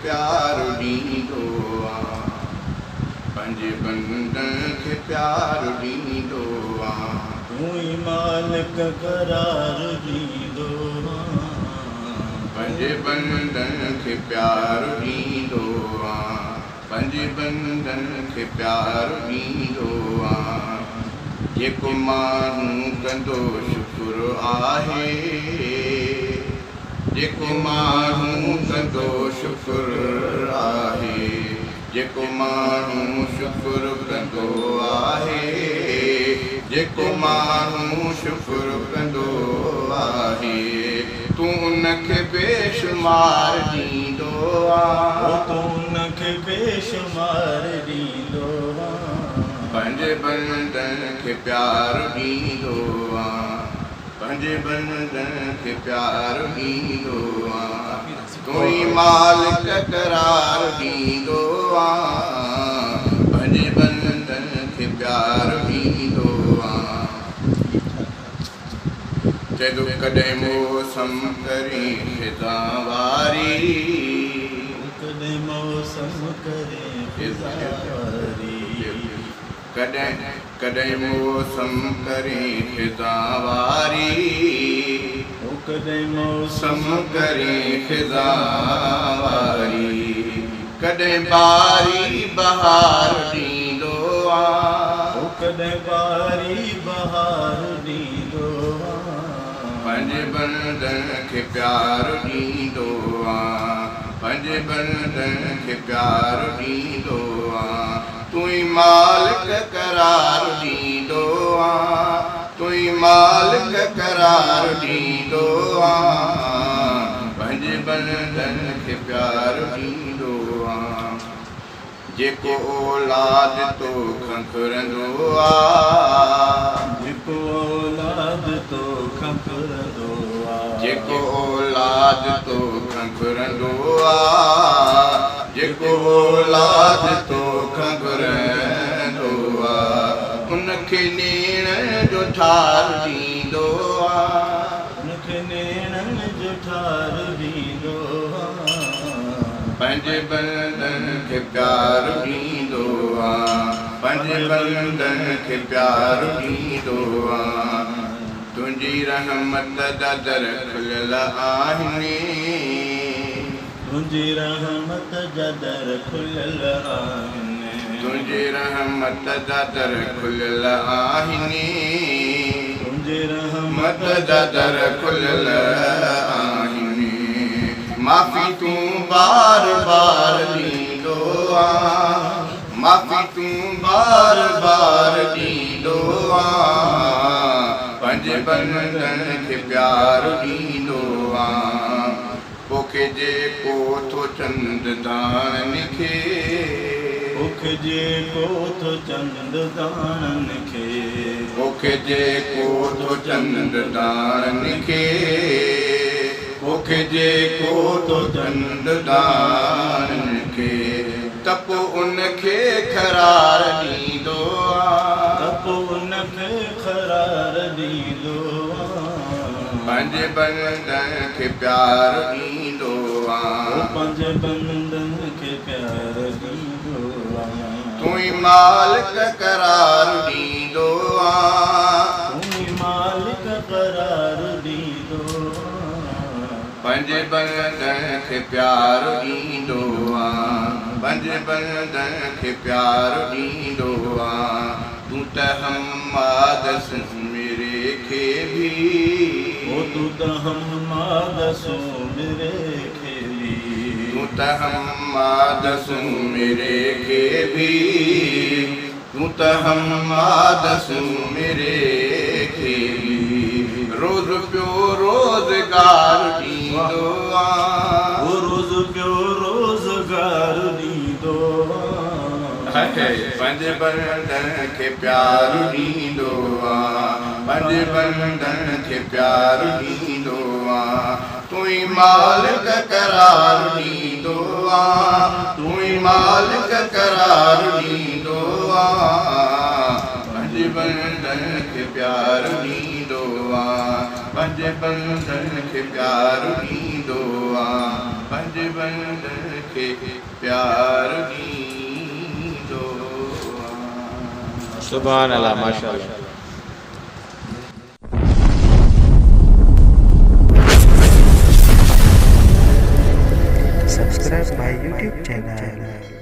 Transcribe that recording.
प्यार ॾींदो आं, पंहिंजे बंदन खे प्यार ॾींदो आं। तूं ई मालिक करार ॾींदो आं, पंहिंजे बंदन खे प्यार ॾींदो आं, पंहिंजे बंदन खे प्यार ॾींदो आं। जेको माण्हू कंदो शुक्र आहे, जेको माण्हू कंदो शुक्र आहे, जेको माण्हू शुक्र कंदो आहे, जेको माण्हू शुक्र कंदो आहे, तूं उनखे बेशुमार ॾींदो आं, तूं उनखे बेशुमार ॾींदो आं। पंहिंजे बंदन खे प्यार ॾींदो आं, पंहिंजे बंदन खे प्यार ॾींदो आं। तूं ई मालिक करार ॾींदो आं, पंहिंजे बंदन खे प्यार ॾींदो आं। चएतो कॾहिं मौसम करे ख़िज़ा वारी, कॾहिं मौसम करे ख़िज़ा वारी, कॾहिं मौसम करे ख़िज़ा वारी, कॾहिं मौसम करे ख़िज़ा वारी, कॾहिं बारी बहार ॾींदो आं, कॾहिं बारी बहार ॾींदो आं। पंहिंजे बंदन खे प्यार ॾींदो आं, पंहिंजे बंदन खे प्यार ॾींदो आं। तूं ई मालिक करार ॾींदो आं, तूं ई मालिक करार ॾींदो आं, पंहिंजे बंदन खे प्यार ॾींदो आं। जेको औलाद तो खंखरंदो आं, जेको औलाद तो खंखरंदो आं, जेको औलाद तो खंखरंदो आं, जेको औलाद तो खंखरंदो आं, उनखे नेणनि जो ठार ॾींदो आं, उनखे नेणनि जो ठार ॾींदो आं। पंहिंजे बंदन खे प्यार ॾींदो आं, पंहिंजे बंदन खे प्यार ॾींदो आं। तुंहिंजी रहमत जा दर खुलियल आहिनि, तुंहिंजी रहमत जा दर खुलियल आहिनि, तुंहिंजी रहमत जा दर खुलियल आहिनि, तुंहिंजी रहमत जा दर खुलियल आहिनि। माफ़ी तूं बार बार ॾींदो आं, माफ़ी तूं बार बार ॾींदो आं, पंहिंजे बंदन खे प्यार ॾींदो आं। तोखे जेको थो चंद दाननि खे, तोखे जेको थो चंद दाननि खे, तोखे जेको थो चंद दाननि खे, तोखे जेको थो चंद दाननि खे, त पोइ उनखे करार ॾींदो आं, त पोइ उनखे करार ॾींदो आं। पंहिंजे बंदन खे प्यार ॾींदो आं, पंहिंजे बंदन खे प्यार ॾींदो आं। तूं ई मालिक करार ॾींदो आं, तूं ई मालिक करार ॾींदो आं। पंहिंजे बंदन खे प्यार ॾींदो आं, पंहिंजे बंदन खे प्यार ॾींदो आं। तूं त हमादस मेरे खे बि, तूं त हमादस मेरे खे बि, तूं त हमादस मेरे खे बि, तूं त हमादस मेरे खे बि। रोज़ पियो रोज़गार ॾींदो आं, रोज़ पियो रोज़गार ॾींदो आं। पंहिंजे बंदन खे प्यार ॾींदो आं, पंहिंजे बंदन खे प्यार ॾींदो आं। तूं ई मालिक करार ॾींदो आं, तूं ई मालिक करार ॾींदो आं। पंहिंजे बंदन खे प्यार ॾींदो आं, पंहिंजे बंदन खे प्यार ॾींदो आं। पंज बंदन के प्यार दी दो। सुभान अल्लाह, माशाअल्लाह। Subscribe my YouTube channel.